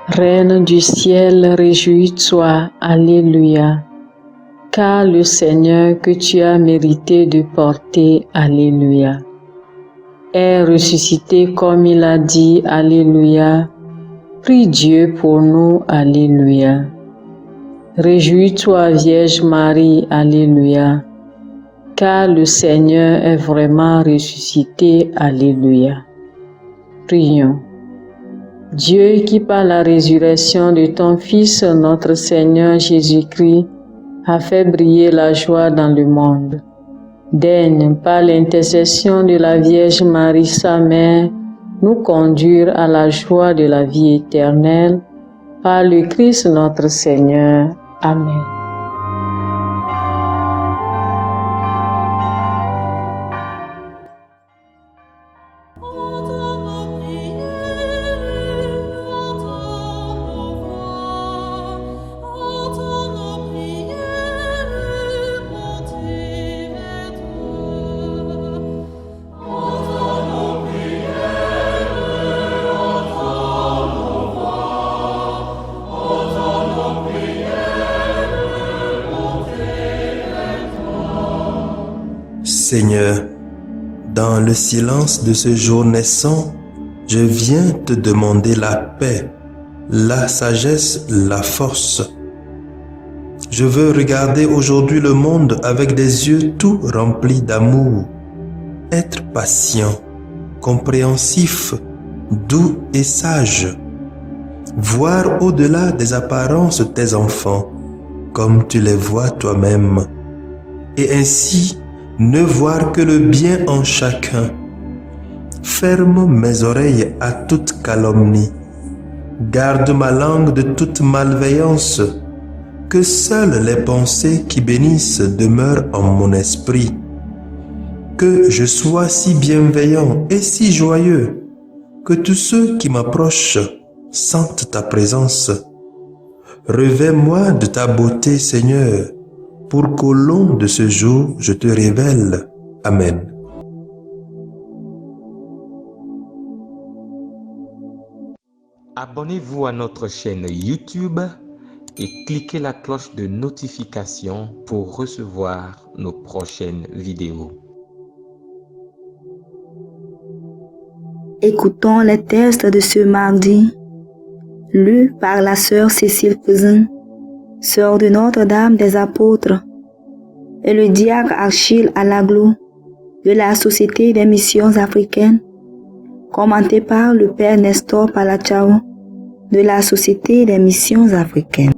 Reine du ciel, réjouis-toi, Alléluia, car le Seigneur que tu as mérité de porter, Alléluia, est ressuscité comme il a dit, Alléluia. Prie Dieu pour nous, Alléluia. Réjouis-toi, Vierge Marie, Alléluia, car le Seigneur est vraiment ressuscité, Alléluia. Prions. Dieu qui par la résurrection de ton Fils, notre Seigneur Jésus-Christ, a fait briller la joie dans le monde. Daigne, par l'intercession de la Vierge Marie, sa mère, nous conduire à la joie de la vie éternelle. Par le Christ notre Seigneur. Amen. Seigneur, dans le silence de ce jour naissant, je viens te demander la paix, la sagesse, la force. Je veux regarder aujourd'hui le monde avec des yeux tout remplis d'amour, être patient, compréhensif, doux et sage, voir au-delà des apparences tes enfants, comme tu les vois toi-même, et ainsi ne voir que le bien en chacun. Ferme mes oreilles à toute calomnie. Garde ma langue de toute malveillance. Que seules les pensées qui bénissent demeurent en mon esprit. Que je sois si bienveillant et si joyeux que tous ceux qui m'approchent sentent ta présence. Revêts-moi de ta beauté, Seigneur, pour qu'au long de ce jour, je te révèle. Amen. Abonnez-vous à notre chaîne YouTube et cliquez la cloche de notification pour recevoir nos prochaines vidéos. Écoutons les textes de ce mardi, lus par la sœur Cécile Cousin, sœur de Notre-Dame des Apôtres, et le diacre Achille Alaglo de la Société des Missions Africaines, commenté par le Père Nestor Palachao de la Société des Missions Africaines.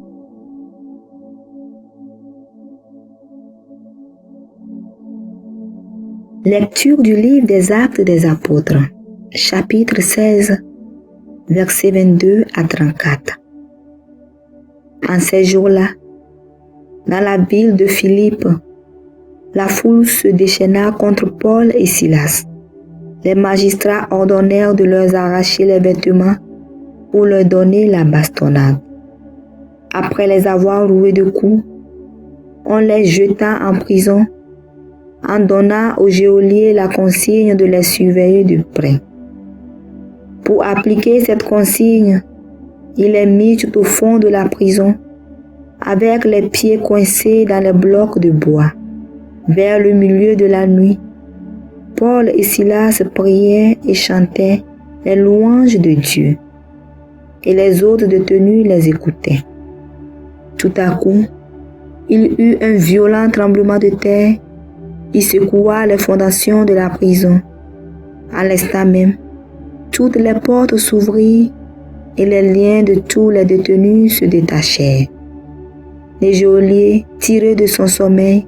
Lecture du livre des Actes des Apôtres, chapitre 16, versets 22 à 34. En ces jours-là, dans la ville de Philippe, la foule se déchaîna contre Paul et Silas. Les magistrats ordonnèrent de leur arracher les vêtements pour leur donner la bastonnade. Après les avoir roués de coups, on les jeta en prison, en donnant au geôlier la consigne de les surveiller de près. Pour appliquer cette consigne, il les mit tout au fond de la prison, avec les pieds coincés dans les blocs de bois. Vers le milieu de la nuit, Paul et Silas priaient et chantaient les louanges de Dieu, et les autres détenus les écoutaient. Tout à coup, il eut un violent tremblement de terre qui secoua les fondations de la prison. À l'instant même, toutes les portes s'ouvrirent et les liens de tous les détenus se détachèrent. Le geôlier, tiré de son sommeil,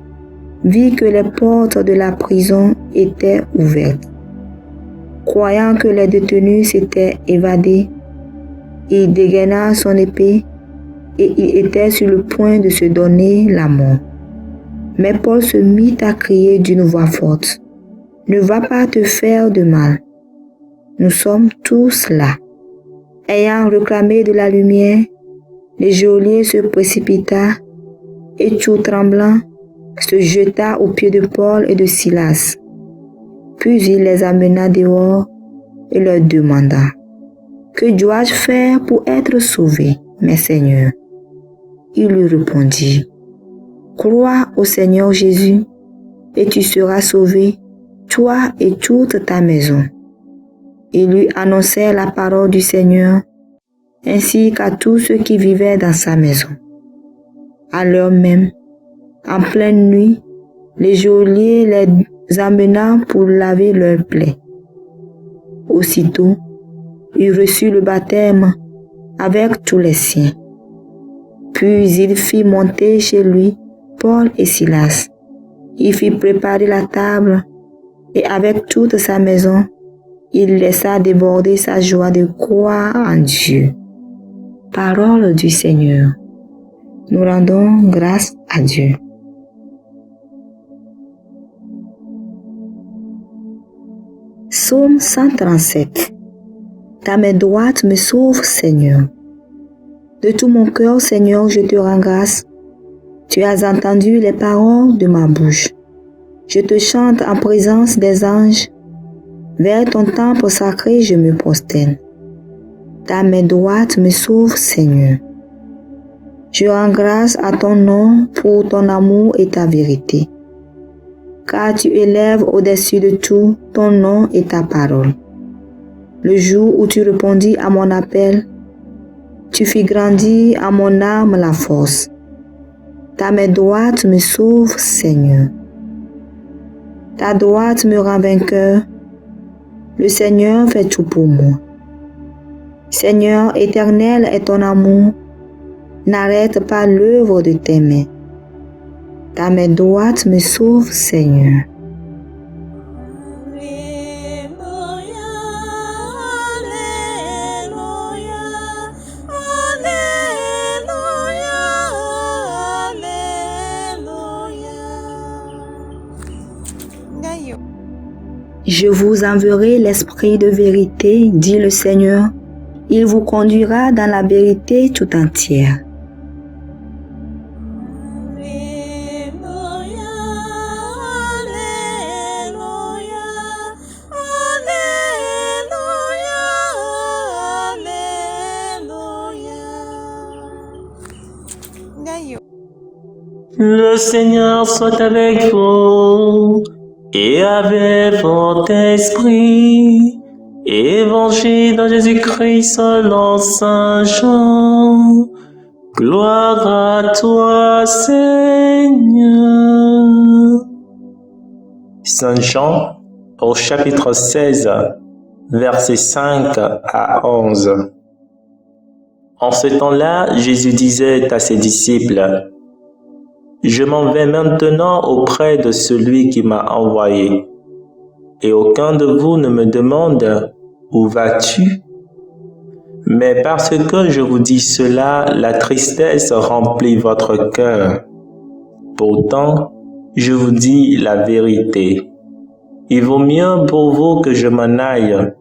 vit que les portes de la prison étaient ouvertes. Croyant que les détenus s'étaient évadés, il dégaina son épée et il était sur le point de se donner la mort. Mais Paul se mit à crier d'une voix forte, « Ne va pas te faire de mal. Nous sommes tous là. » Ayant réclamé de la lumière, le geôlier se précipita et tout tremblant, se jeta aux pieds de Paul et de Silas. Puis il les amena dehors et leur demanda, « Que dois-je faire pour être sauvé, mes seigneurs ?» Ils lui répondirent, « Crois au Seigneur Jésus et tu seras sauvé, toi et toute ta maison. » Ils lui annoncèrent la parole du Seigneur ainsi qu'à tous ceux qui vivaient dans sa maison. À l'heure même, en pleine nuit, les geôliers les amena pour laver leurs plaies. Aussitôt, il reçut le baptême avec tous les siens. Puis il fit monter chez lui Paul et Silas. Il fit préparer la table et avec toute sa maison, il laissa déborder sa joie de croire en Dieu. Parole du Seigneur. Nous rendons grâce à Dieu. Psaume 137. Ta main droite me sauve, Seigneur. De tout mon cœur, Seigneur, je te rends grâce. Tu as entendu les paroles de ma bouche. Je te chante en présence des anges. Vers ton temple sacré, je me prosterne. Ta main droite me sauve, Seigneur. Je rends grâce à ton nom pour ton amour et ta vérité. Car tu élèves au-dessus de tout ton nom et ta parole. Le jour où tu répondis à mon appel, tu fis grandir à mon âme la force. Ta main droite me sauve, Seigneur. Ta droite me rend vainqueur. Le Seigneur fait tout pour moi. Seigneur, éternel est ton amour. N'arrête pas l'œuvre de tes mains. Ta main droite me sauve, Seigneur. Je vous enverrai l'Esprit de vérité, dit le Seigneur. Il vous conduira dans la vérité tout entière. Le Seigneur soit avec vous et avec votre esprit. Évangile de Jésus-Christ selon Saint Jean. Gloire à toi, Seigneur. Saint Jean, au chapitre 16, versets 5 à 11. En ce temps-là, Jésus disait à ses disciples, « Je m'en vais maintenant auprès de celui qui m'a envoyé. Et aucun de vous ne me demande, où vas-tu? Mais parce que je vous dis cela, la tristesse remplit votre cœur. Pourtant, je vous dis la vérité. Il vaut mieux pour vous que je m'en aille,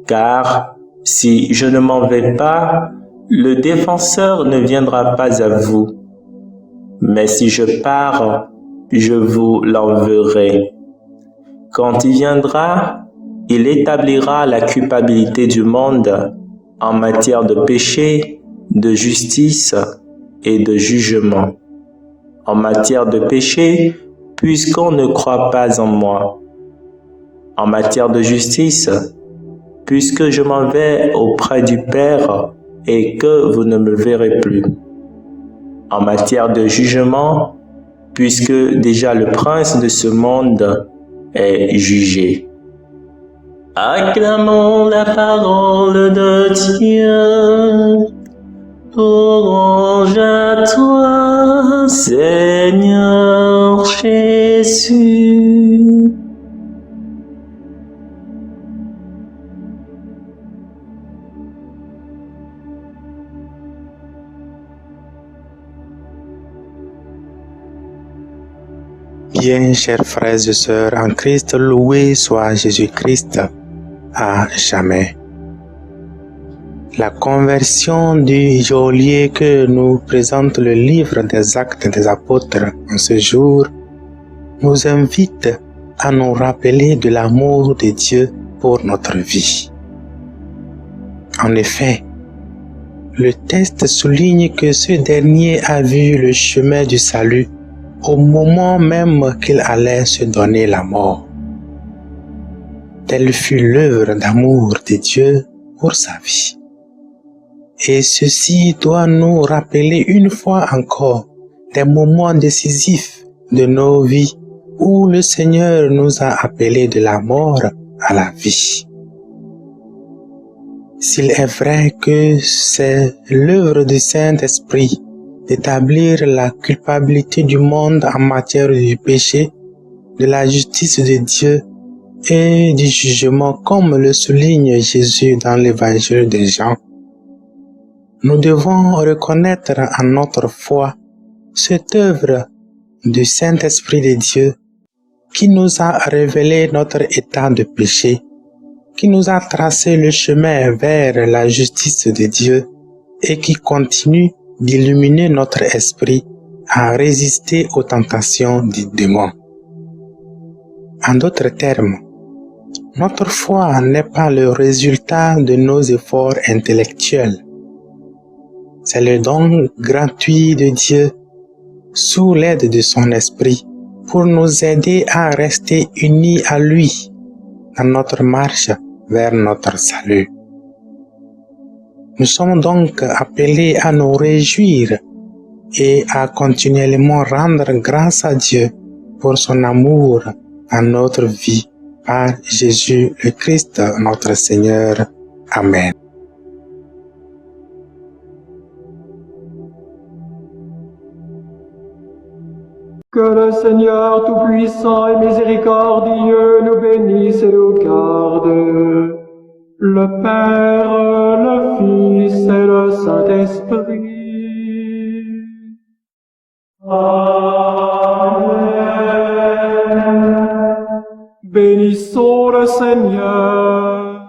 car si je ne m'en vais pas, le défenseur ne viendra pas à vous. Mais si je pars, je vous l'enverrai. Quand il viendra, il établira la culpabilité du monde en matière de péché, de justice et de jugement. En matière de péché, puisqu'on ne croit pas en moi. En matière de justice, puisque je m'en vais auprès du Père et que vous ne me verrez plus. En matière de jugement, puisque déjà le prince de ce monde est jugé. Acclamons la parole de Dieu. Louange à toi, Seigneur Jésus. Bien, chers frères et sœurs en Christ, loué soit Jésus-Christ à jamais. La conversion du geôlier que nous présente le livre des Actes des Apôtres en ce jour nous invite à nous rappeler de l'amour de Dieu pour notre vie. En effet, le texte souligne que ce dernier a vu le chemin du salut au moment même qu'il allait se donner la mort. Telle fut l'œuvre d'amour de Dieu pour sa vie. Et ceci doit nous rappeler une fois encore des moments décisifs de nos vies où le Seigneur nous a appelés de la mort à la vie. S'il est vrai que c'est l'œuvre du Saint-Esprit d'établir la culpabilité du monde en matière du péché, de la justice de Dieu et du jugement comme le souligne Jésus dans l'évangile de Jean, nous devons reconnaître en notre foi cette œuvre du Saint-Esprit de Dieu qui nous a révélé notre état de péché, qui nous a tracé le chemin vers la justice de Dieu et qui continue d'illuminer notre esprit à résister aux tentations du démon. En d'autres termes, notre foi n'est pas le résultat de nos efforts intellectuels. C'est le don gratuit de Dieu sous l'aide de son esprit pour nous aider à rester unis à lui dans notre marche vers notre salut. Nous sommes donc appelés à nous réjouir et à continuellement rendre grâce à Dieu pour son amour dans notre vie par Jésus le Christ, notre Seigneur. Amen. Que le Seigneur Tout-Puissant et Miséricordieux nous bénisse et nous garde, le Père, le Fils et le Saint-Esprit. Amen. Bénissons le Seigneur.